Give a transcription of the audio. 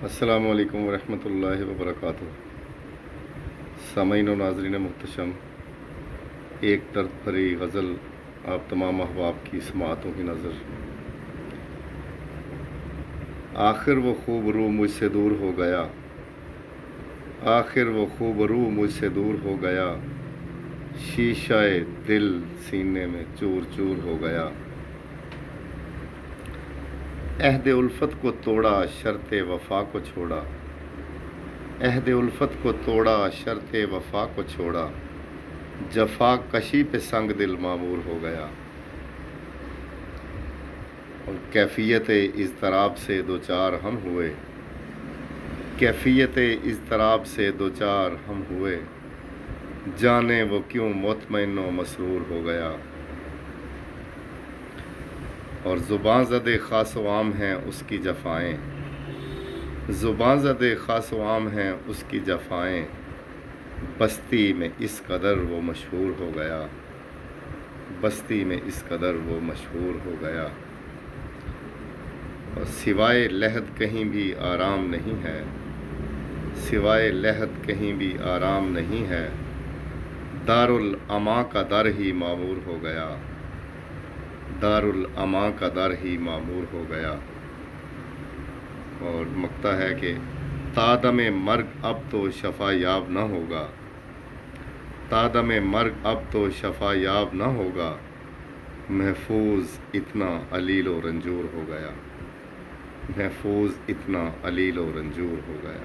السلام علیکم ورحمۃ اللہ وبرکاتہ۔ سامعین و ناظرین محتشم، ایک درد بھری غزل آپ تمام احباب کی سماعتوں کی نظر۔ آخر وہ خوب رو مجھ سے دور ہو گیا، آخر وہ خوب رو مجھ سے دور ہو گیا، شیشہ دل سینے میں چور چور ہو گیا۔ عہد الفت کو توڑا شرط وفا کو چھوڑا، عہد الفت کو توڑا شرط وفا کو چھوڑا، جفا کشی پہ سنگ دل معمور ہو گیا۔ اور کیفیت اضطراب سے دوچار ہم ہوئے، کیفیت اضطراب سے دوچار ہم ہوئے، جانے وہ کیوں مطمئن و مسرور ہو گیا۔ اور زباں زد خاص و عام ہیں اس کی جفائیں، زباں زد خاص و عام ہیں اس کی جفائیں، بستی میں اس قدر وہ مشہور ہو گیا، بستی میں اس قدر وہ مشہور ہو گیا۔ اور سوائے لحد کہیں بھی آرام نہیں ہے، سوائے لحد کہیں بھی آرام نہیں ہے، دارالاما کا در ہی معمور ہو گیا، دارالاما کا در ہی معمور ہو گیا۔ اور مقطع ہے کہ تادم مرگ اب تو شفا یاب نہ ہوگا، تادم مرگ اب تو شفا یاب نہ ہوگا، محفوظ اتنا علیل و رنجور ہو گیا، محفوظ اتنا علیل و رنجور ہو گیا۔